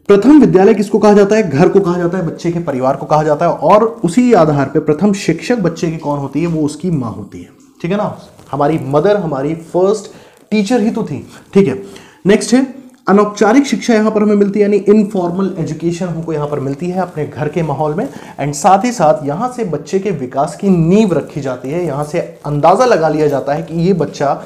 प्रथम विद्यालय किसको कहा जाता है, घर को कहा जाता है, बच्चे के परिवार को कहा जाता है, और उसी आधार पर प्रथम शिक्षक बच्चे की कौन होती है, वो उसकी माँ होती है। ठीक है ना, हमारी मदर हमारी फर्स्ट टीचर ही तो थी। ठीक है, नेक्स्ट है अनौपचारिक शिक्षा यहां पर हमें मिलती है, यानी इनफॉर्मल एजुकेशन हमको यहां पर मिलती है अपने घर के माहौल में, एंड साथ ही साथ यहां से बच्चे के विकास की नींव रखी जाती है। यहां से अंदाजा लगा लिया जाता है कि ये बच्चा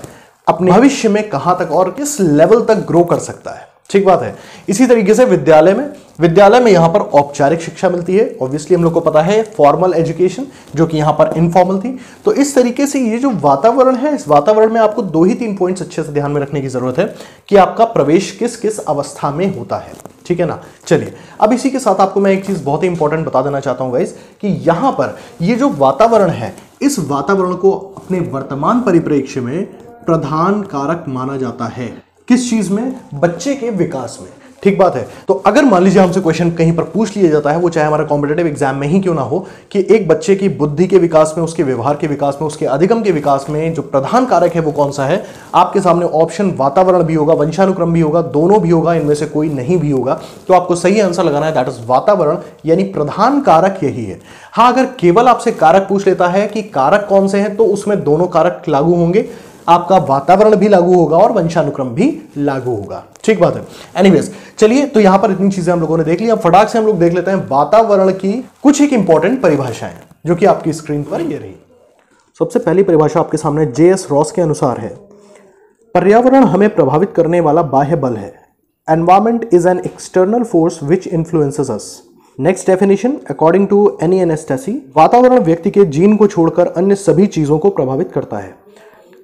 अपने भविष्य में कहां तक और किस लेवल तक ग्रो कर सकता है। ठीक बात है। इसी तरीके से विद्यालय में यहां पर औपचारिक शिक्षा मिलती है, ऑब्वियसली हम लोग को पता है फॉर्मल एजुकेशन, जो कि यहां पर इनफॉर्मल थी। तो इस तरीके से ये जो वातावरण है, इस वातावरण में आपको 2 ही 3 पॉइंट्स अच्छे से ध्यान में रखने की जरूरत है कि आपका प्रवेश किस किस अवस्था में होता है, ठीक है ना। चलिए, अब इसी के साथ आपको मैं एक चीज बहुत ही इंपॉर्टेंट बता देना चाहता हूं गाइस, कि यहां पर ये जो वातावरण है, इस वातावरण को अपने वर्तमान परिप्रेक्ष्य में प्रधान कारक माना जाता है। किस चीज में? बच्चे के विकास में, ठीक बात है। तो अगर मान लीजिए हमसे क्वेश्चन कहीं पर पूछ लिया जाता है, वो चाहे हमारा कॉम्पिटेटिव एग्जाम में ही क्यों ना हो, कि एक बच्चे की बुद्धि के विकास में, उसके व्यवहार के विकास में, उसके अधिगम के विकास में जो प्रधान कारक है वो कौन सा है, आपके सामने ऑप्शन वातावरण भी होगा, वंशानुक्रम भी होगा, दोनों भी होगा, इनमें से कोई नहीं भी होगा, तो आपको सही आंसर लगाना है, दैट इज वातावरण, यानी प्रधान कारक यही है। हाँ, अगर केवल आपसे कारक पूछ लेता है कि कारक कौन से हैं, तो उसमें दोनों कारक लागू होंगे, आपका वातावरण भी लागू होगा और वंशानुक्रम भी लागू होगा, ठीक बात है। एनीवेज, चलिए, तो यहां पर इतनी चीजें हम लोगों ने देख ली। अब फटाक से हम लोग देख लेते हैं वातावरण की कुछ एक इंपॉर्टेंट परिभाषाएं, जो कि आपकी स्क्रीन पर ये रही। सबसे पहली परिभाषा आपके सामने J.S. रॉस के अनुसार है, पर्यावरण हमें प्रभावित करने वाला बाह्य बल है। Environment is an external force which influences us. Next definition, according to Anne Anastasi, वातावरण व्यक्ति के जीन को छोड़कर अन्य सभी चीजों को प्रभावित करता है।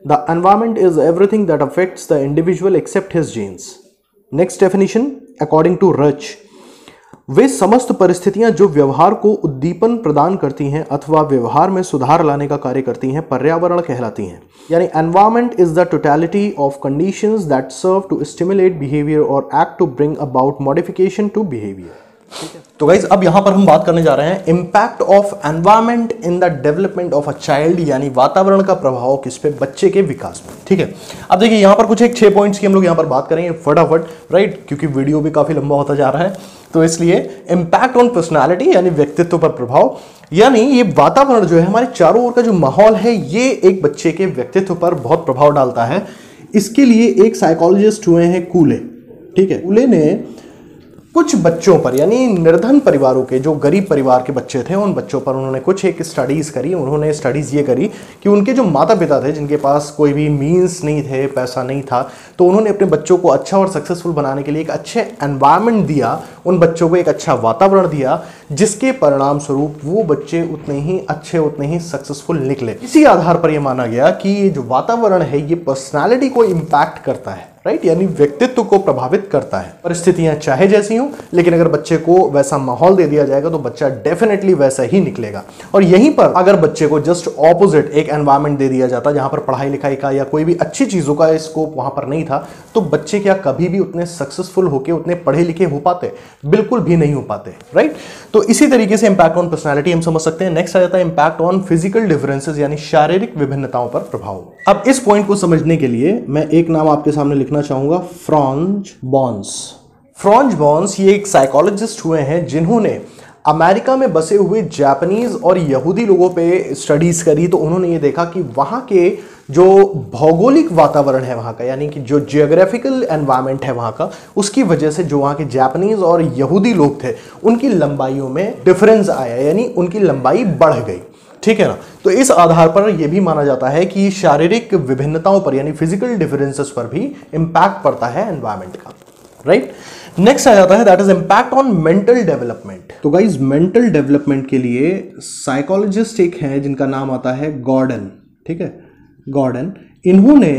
The environment is everything that affects the individual except his genes. Next definition, according to Rutch, वे समस्त परिस्थितियां जो व्यवहार को उद्दीपन प्रदान करती हैं अथवा व्यवहार में सुधार लाने का कार्य करती हैं, पर्यावरण कहलाती हैं। यानी environment is the totality of conditions that serve to stimulate behavior or act to bring about modification to behavior. तो गाइज, अब यहां पर हम बात करने जा रहे हैं impact of environment in the development of a child, यानी वातावरण का प्रभाव किस पे, बच्चे के विकास में, ठीक है। अब देखिए, यहां पर कुछ एक 6 पॉइंट्स की हम लोग यहां पर बात करेंगे फटाफट, राइट, क्योंकि वीडियो भी काफी लंबा होता जा रहा है, तो इसलिए इंपैक्ट ऑन पर्सनैलिटी, यानी व्यक्तित्व पर प्रभाव, यानी ये वातावरण जो है, हमारे चारों ओर का जो माहौल है, ये एक बच्चे के व्यक्तित्व पर बहुत प्रभाव डालता है। इसके लिए एक साइकोलॉजिस्ट हुए हैं कूले, ठीक है। कूले ने कुछ बच्चों पर, यानी निर्धन परिवारों के, जो गरीब परिवार के बच्चे थे, उन बच्चों पर उन्होंने कुछ एक स्टडीज करी। उन्होंने स्टडीज ये करी कि उनके जो माता पिता थे, जिनके पास कोई भी मीन्स नहीं थे, पैसा नहीं था, तो उन्होंने अपने बच्चों को अच्छा और सक्सेसफुल बनाने के लिए एक अच्छे एनवायरनमेंट दिया, उन बच्चों को एक अच्छा वातावरण दिया, जिसके परिणाम स्वरूप वो बच्चे उतने ही अच्छे, उतने ही सक्सेसफुल निकले। इसी आधार पर यह माना गया कि ये जो वातावरण है, ये पर्सनैलिटी को इंपैक्ट करता है, राइट, यानी व्यक्तित्व को प्रभावित करता है। परिस्थितियां चाहे जैसी हों, लेकिन अगर बच्चे को वैसा माहौल दे दिया जाएगा तो बच्चा डेफिनेटली वैसा ही निकलेगा। और यहीं पर अगर बच्चे को जस्ट ऑपोजिट एक एनवायरनमेंट दे दिया जाता, जहां पर पढ़ाई लिखाई का या कोई भी अच्छी चीजों का स्कोप वहां पर नहीं था, तो बच्चे क्या कभी भी उतने सक्सेसफुल होके, उतने पढ़े लिखे हो पाते? बिल्कुल भी नहीं हो पाते, राइट। तो इसी तरीके से इंपैक्ट ऑन पर्सनैलिटी हम समझ सकते हैं। नेक्स्ट आ जाता है इंपैक्ट ऑन फिजिकल डिफरेंसेस, यानी शारीरिक विभिन्नताओं पर प्रभाव। अब इस पॉइंट को समझने के लिए मैं एक नाम आपके सामने लिखना चाहूंगा, फ्रांज बॉन्स। फ्रांज बॉन्स ये एक साइकोलॉजिस्ट हुए हैं जिन्होंने अमेरिका में बसे हुए जापानीज और यहूदी लोगों पे स्टडीज करी। तो उन्होंने ये देखा कि वहां के जो भौगोलिक वातावरण है वहां का, यानी कि जो जियोग्राफिकल एनवायरनमेंट है वहां का, उसकी वजह से जो वहां के जापानीज और यहूदी लोग थे, उनकी लंबाइयों में डिफरेंस आया, यानी उनकी लंबाई बढ़ गई, ठीक है ना। तो इस आधार पर यह भी माना जाता है कि शारीरिक विभिन्नताओं पर, यानी फिजिकल डिफरेंसेस पर भी इंपैक्ट पड़ता है एनवायरनमेंट का, राइट। नेक्स्ट आ जाता है that is impact on mental development. तो गाइज, मेंटल डेवलपमेंट के लिए साइकोलॉजिस्ट एक है जिनका नाम आता है गॉर्डन, ठीक है, गॉर्डन। इन्होंने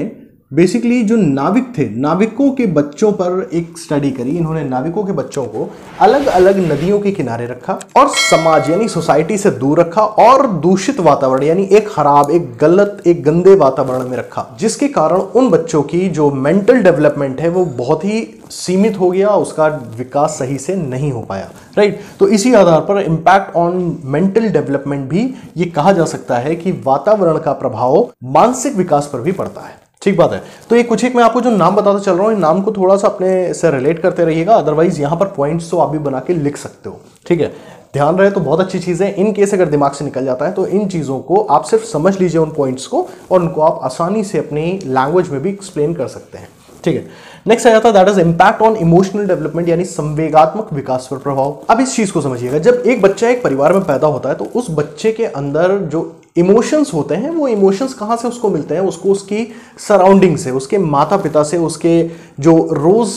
बेसिकली जो नाविक थे, नाविकों के बच्चों पर एक स्टडी करी। इन्होंने नाविकों के बच्चों को अलग अलग नदियों के किनारे रखा और समाज यानी सोसाइटी से दूर रखा और दूषित वातावरण, यानी एक खराब, एक गलत, एक गंदे वातावरण में रखा, जिसके कारण उन बच्चों की जो मेंटल डेवलपमेंट है वो बहुत ही सीमित हो गया, उसका विकास सही से नहीं हो पाया, राइट। तो इसी आधार पर इंपैक्ट ऑन मेंटल डेवलपमेंट भी ये कहा जा सकता है कि वातावरण का प्रभाव मानसिक विकास पर भी पड़ता है, ठीक बात है। तो ये कुछ एक मैं आपको जो नाम बताता चल रहा हूं, इन नाम को थोड़ा सा अपने से रिलेट करते रहिएगा, अदरवाइज यहां पर पॉइंट्स तो आप भी बना के लिख सकते हो, ठीक है। ध्यान रहे तो बहुत अच्छी चीज है। इन केस अगर दिमाग से निकल जाता है तो इन चीजों को आप सिर्फ समझ लीजिए, उन पॉइंट्स को, और उनको आप आसानी से अपनी लैंग्वेज में भी एक्सप्लेन कर सकते हैं, ठीक है। नेक्स्ट आ जाता है that is impact on emotional development, यानी संवेगात्मक विकास पर प्रभाव। अब इस चीज को समझिएगा, जब एक बच्चा एक परिवार में पैदा होता है तो उस बच्चे के अंदर जो इमोशंस होते हैं, वो इमोशंस कहां से उसको मिलते हैं? उसको उसकी सराउंडिंग से, उसके माता पिता से, उसके जो रोज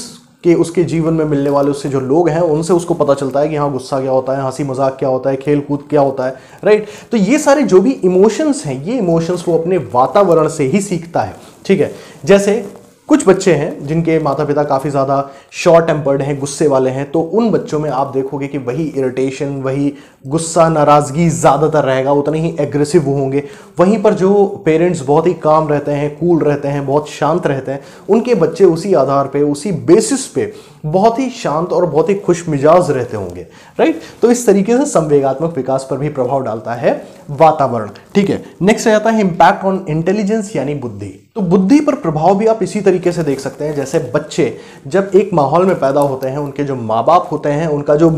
कि उसके जीवन में मिलने वाले उससे जो लोग हैं उनसे उसको पता चलता है कि हाँ गुस्सा क्या होता है, हंसी मजाक क्या होता है, खेल कूद क्या होता है, राइट। तो ये सारे जो भी इमोशंस हैं, ये इमोशंस वो अपने वातावरण से ही सीखता है, ठीक है। जैसे कुछ बच्चे हैं जिनके माता पिता काफ़ी ज़्यादा शॉर्ट टेम्पर्ड हैं, गुस्से वाले हैं, तो उन बच्चों में आप देखोगे कि वही इरिटेशन, वही गुस्सा, नाराज़गी ज़्यादातर रहेगा, उतने ही एग्रेसिव होंगे। वहीं पर जो पेरेंट्स बहुत ही काम रहते हैं, कूल रहते हैं, बहुत शांत रहते हैं, उनके बच्चे उसी आधार पे, उसी बेसिस पे बहुत ही शांत और बहुत ही खुश मिजाज रहते होंगे, राइट। तो इस तरीके से संवेगात्मक विकास पर भी प्रभाव डालता है वातावरण, ठीक है। नेक्स्ट आ जाता है इंपैक्ट ऑन इंटेलिजेंस यानी बुद्धि। तो बुद्धि पर प्रभाव भी आप इसी तरीके से देख सकते हैं, जैसे बच्चे जब एक माहौल में पैदा होते हैं, उनके जो माँ बाप होते हैं, उनका जो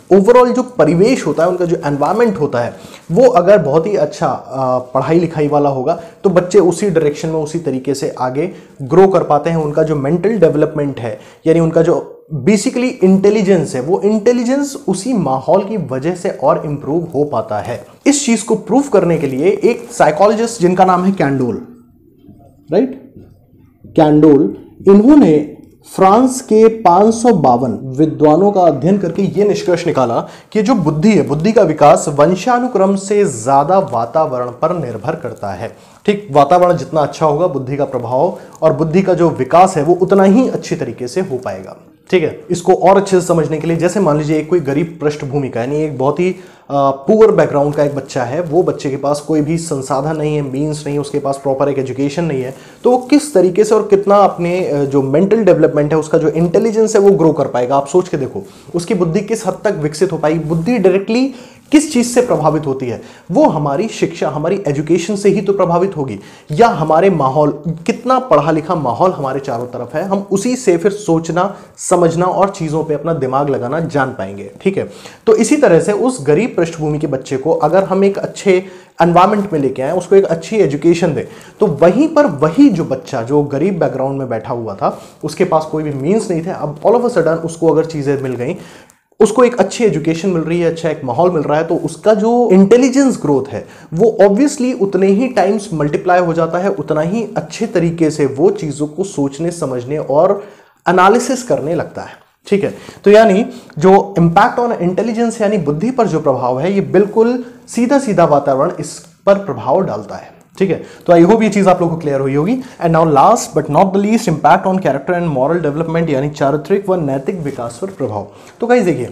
ओवरऑल जो परिवेश होता है, उनका जो एनवायरनमेंट होता है, वो अगर बहुत ही अच्छा पढ़ाई लिखाई वाला होगा तो बच्चे उसी डायरेक्शन में, उसी तरीके से आगे ग्रो कर पाते हैं। उनका जो मेंटल डेवलपमेंट है, यानी उनका जो बेसिकली इंटेलिजेंस है, वो इंटेलिजेंस उसी माहौल की वजह से और इंप्रूव हो पाता है। इस चीज को प्रूव करने के लिए एक साइकोलॉजिस्ट जिनका नाम है कैंडोल, राइट, कैंडोल, इन्होंने फ्रांस के 552 विद्वानों का अध्ययन करके यह निष्कर्ष निकाला कि जो बुद्धि है, बुद्धि का विकास वंशानुक्रम से ज्यादा वातावरण पर निर्भर करता है, ठीक। वातावरण जितना अच्छा होगा, बुद्धि का प्रभाव और बुद्धि का जो विकास है वो उतना ही अच्छी तरीके से हो पाएगा, ठीक है। इसको और अच्छे से समझने के लिए, जैसे मान लीजिए एक कोई गरीब पृष्ठभूमि का, यानी एक बहुत ही पुअर बैकग्राउंड का एक बच्चा है, वो बच्चे के पास कोई भी संसाधन नहीं है, मीन्स नहीं, उसके पास प्रॉपर एक एजुकेशन नहीं है, तो वो किस तरीके से और कितना अपने जो मेंटल डेवलपमेंट है, उसका जो इंटेलिजेंस है वो ग्रो कर पाएगा। आप सोच के देखो उसकी बुद्धि किस हद तक विकसित हो पाएगी। बुद्धि डायरेक्टली किस चीज से प्रभावित होती है? वो हमारी शिक्षा, हमारी एजुकेशन से ही तो प्रभावित होगी, या हमारे माहौल, कितना पढ़ा लिखा माहौल हमारे चारों तरफ है, हम उसी से फिर सोचना, समझना और चीजों पे अपना दिमाग लगाना जान पाएंगे, ठीक है। तो इसी तरह से उस गरीब पृष्ठभूमि के बच्चे को अगर हम एक अच्छे एनवायरमेंट में लेके आए, उसको एक अच्छी एजुकेशन दे, तो वहीं पर वही जो बच्चा जो गरीब बैकग्राउंड में बैठा हुआ था, उसके पास कोई भी मीन्स नहीं थे, अब ऑल ऑफ अ सडन उसको अगर चीजें मिल गई, उसको एक अच्छी एजुकेशन मिल रही है, अच्छा एक माहौल मिल रहा है, तो उसका जो इंटेलिजेंस ग्रोथ है वो ऑब्वियसली उतने ही टाइम्स मल्टीप्लाई हो जाता है, उतना ही अच्छे तरीके से वो चीजों को सोचने, समझने और एनालिसिस करने लगता है, ठीक है। तो यानी जो इंपैक्ट ऑन इंटेलिजेंस यानी बुद्धि पर जो प्रभाव है, ये बिल्कुल सीधा सीधा वातावरण इस पर प्रभाव डालता है, ठीक है। तो आई होप ये चीज आप लोगों को क्लियर हुई होगी। And now last but not the least, impact on character and moral development यानी चारित्रिक व नैतिक विकास पर प्रभाव। तो गाइस देखिए,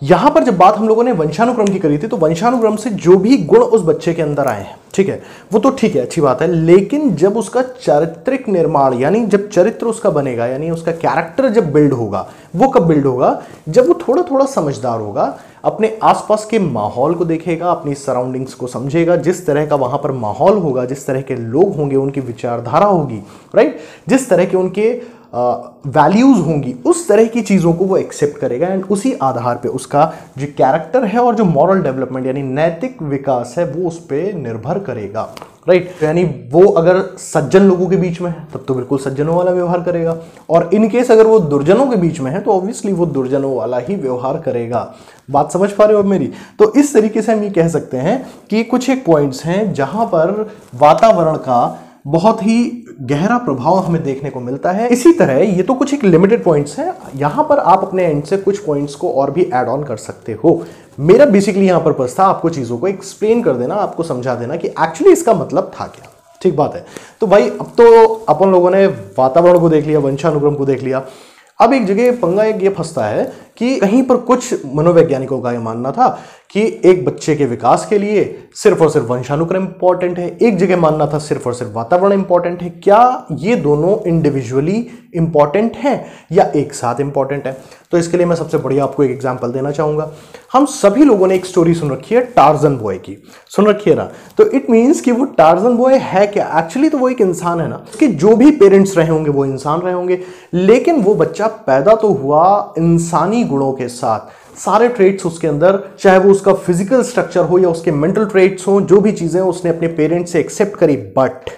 यहां पर जब बात हम लोगों ने वंशानुक्रम की करी थी, तो वंशानुक्रम से जो भी गुण उस बच्चे के अंदर आए हैं, ठीक है, वो तो ठीक है, अच्छी बात है, लेकिन जब उसका चारित्रिक निर्माण, यानी जब चरित्र उसका बनेगा, यानी उसका कैरेक्टर जब बिल्ड होगा, वो कब बिल्ड होगा? जब वो थोड़ा थोड़ा समझदार होगा, अपने आसपास के माहौल को देखेगा, अपनी सराउंडिंग्स को समझेगा, जिस तरह का वहां पर माहौल होगा, जिस तरह के लोग होंगे, उनकी विचारधारा होगी, राइट, जिस तरह के उनके वैल्यूज होंगी, उस तरह की चीजों को वो एक्सेप्ट करेगा एंड उसी आधार पे उसका जो कैरेक्टर है और जो मॉरल डेवलपमेंट यानी नैतिक विकास है वो उस पर निर्भर करेगा, राइट। यानी वो अगर सज्जन लोगों के बीच में है तब तो बिल्कुल सज्जनों वाला व्यवहार करेगा, और इन केस अगर वो दुर्जनों के बीच में है तो ऑब्वियसली वो दुर्जनों वाला ही व्यवहार करेगा। बात समझ पा रहे हो अब मेरी? तो इस तरीके से हम ये कह सकते हैं कि कुछ एक पॉइंट्स हैं जहां पर वातावरण का बहुत ही गहरा प्रभाव हमें देखने को मिलता है। इसी तरह ये तो कुछ एक लिमिटेड पॉइंट्स हैं, यहां पर आप अपने एंड से कुछ पॉइंट्स को और भी ऐड ऑन कर सकते हो। मेरा बेसिकली यहां पर्पस था आपको चीजों को एक्सप्लेन कर देना, आपको समझा देना कि एक्चुअली इसका मतलब था क्या, ठीक बात है। तो भाई अब तो अपन लोगों ने वातावरण को देख लिया, वंशानुक्रम को देख लिया, अब एक जगह पंगा एक ये फंसता है कि कहीं पर कुछ मनोवैज्ञानिकों का यह मानना था कि एक बच्चे के विकास के लिए सिर्फ और सिर्फ वंशानुक्रम इंपॉर्टेंट है, एक जगह मानना था सिर्फ और सिर्फ वातावरण इंपॉर्टेंट है। क्या ये दोनों इंडिविजुअली इंपॉर्टेंट हैं या एक साथ इंपॉर्टेंट है? तो इसके लिए मैं सबसे बढ़िया आपको एक एग्जांपल देना चाहूंगा। हम सभी लोगों ने एक स्टोरी सुन रखी है टार्जन बॉय की, सुन रखी है ना? तो इट मीन्स कि वो टार्जन बॉय है क्या? एक्चुअली तो वो एक इंसान है ना, कि जो भी पेरेंट्स रहे होंगे वो इंसान रहे होंगे, लेकिन वो बच्चा पैदा तो हुआ इंसानी गुणों के साथ, सारे ट्रेट्स उसके अंदर, चाहे वो उसका फिजिकल स्ट्रक्चर हो या उसके मेंटल ट्रेट्स हो, जो भी चीजें उसने अपने पेरेंट्स से एक्सेप्ट करी, बट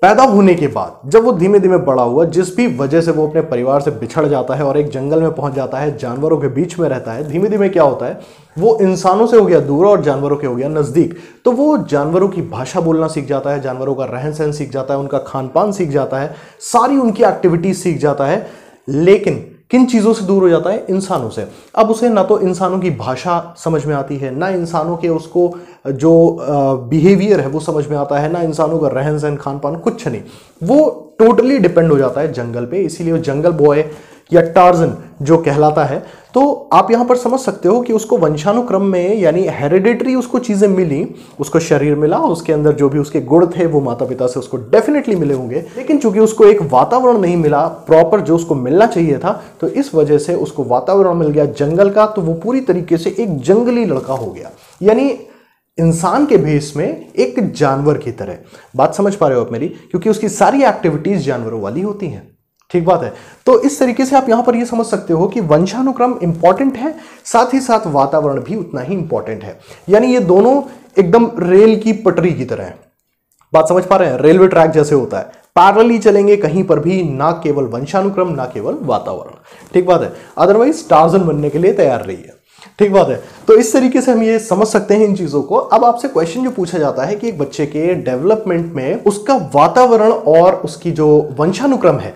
पैदा होने के बाद जब वो धीमे धीमे बड़ा हुआ, जिस भी वजह से वो अपने परिवार से बिछड़ जाता है और एक जंगल में पहुंच जाता है, जानवरों के बीच में रहता है, धीमे धीमे क्या होता है, वो इंसानों से हो गया दूर और जानवरों के हो गया नजदीक। तो वो जानवरों की भाषा बोलना सीख जाता है, जानवरों का रहन सहन सीख जाता है, उनका खान पान सीख जाता है, सारी उनकी एक्टिविटीज सीख जाता है। लेकिन किन चीज़ों से दूर हो जाता है? इंसानों से। अब उसे ना तो इंसानों की भाषा समझ में आती है, ना इंसानों के उसको जो बिहेवियर है वो समझ में आता है, ना इंसानों का रहन सहन खान पान, कुछ नहीं। वो टोटली डिपेंड हो जाता है जंगल पे। इसीलिए वो जंगल बॉय या टार्जन जो कहलाता है। तो आप यहां पर समझ सकते हो कि उसको वंशानुक्रम में यानी हेरिडिटरी उसको चीजें मिली, उसको शरीर मिला, उसके अंदर जो भी उसके गुण थे वो माता पिता से उसको डेफिनेटली मिले होंगे। लेकिन चूंकि उसको एक वातावरण नहीं मिला प्रॉपर जो उसको मिलना चाहिए था, तो इस वजह से उसको वातावरण मिल गया जंगल का, तो वो पूरी तरीके से एक जंगली लड़का हो गया, यानी इंसान के भेष में एक जानवर की तरह। बात समझ पा रहे हो आप मेरी? क्योंकि उसकी सारी एक्टिविटीज जानवरों वाली होती हैं। ठीक बात है। तो इस तरीके से आप यहां पर यह समझ सकते हो कि वंशानुक्रम इंपॉर्टेंट है, साथ ही साथ वातावरण भी उतना ही इंपॉर्टेंट है। यानी ये दोनों एकदम रेल की पटरी की तरह है। बात समझ पा रहे हैं? रेलवे ट्रैक जैसे होता है, पैरेलली चलेंगे कहीं पर भी, ना केवल वंशानुक्रम ना केवल वातावरण। ठीक बात है। अदरवाइज टार्जन बनने के लिए तैयार रही है। ठीक बात है। तो इस तरीके से हम ये समझ सकते हैं इन चीजों को। अब आपसे क्वेश्चन जो पूछा जाता है कि एक बच्चे के डेवलपमेंट में उसका वातावरण और उसकी जो वंशानुक्रम है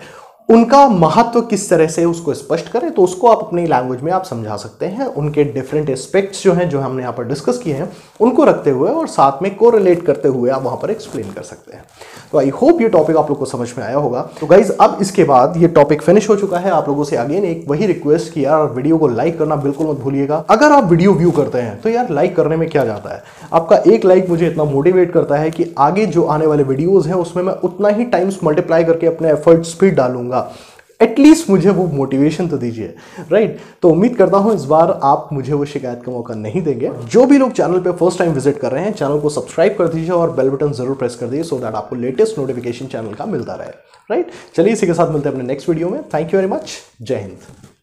उनका महत्व किस तरह से उसको स्पष्ट करें, तो उसको आप अपनी लैंग्वेज में आप समझा सकते हैं। उनके डिफरेंट एस्पेक्ट्स जो हैं, जो हमने यहाँ पर डिस्कस किए हैं, उनको रखते हुए और साथ में कोरिलेट करते हुए आप वहां पर एक्सप्लेन कर सकते हैं। तो आई होप ये टॉपिक आप लोग को समझ में आया होगा। तो गाइज अब इसके बाद ये टॉपिक फिनिश हो चुका है। आप लोगों से अगेन एक वही रिक्वेस्ट कि यार वीडियो को लाइक करना बिल्कुल मत भूलिएगा। अगर आप वीडियो व्यू करते हैं तो यार लाइक करने में क्या जाता है, आपका एक लाइक मुझे इतना मोटिवेट करता है कि आगे जो आने वाले वीडियोज हैं उसमें मैं उतना ही टाइम्स मल्टीप्लाई करके अपने एफर्ट्स भी डालूंगा। एटलीस्ट मुझे वो मोटिवेशन तो दीजिए, राइट। तो उम्मीद करता हूं इस बार आप मुझे वो शिकायत का मौका नहीं देंगे। जो भी लोग चैनल पे फर्स्ट टाइम विजिट कर रहे हैं, चैनल को सब्सक्राइब कर दीजिए और बेल बटन जरूर प्रेस कर दीजिए, सो दैट आपको लेटेस्ट नोटिफिकेशन चैनल का मिलता रहे, राइट। चलिए इसी के साथ मिलते हैं अपने नेक्स्ट वीडियो में। Thank you very much. जय हिंद।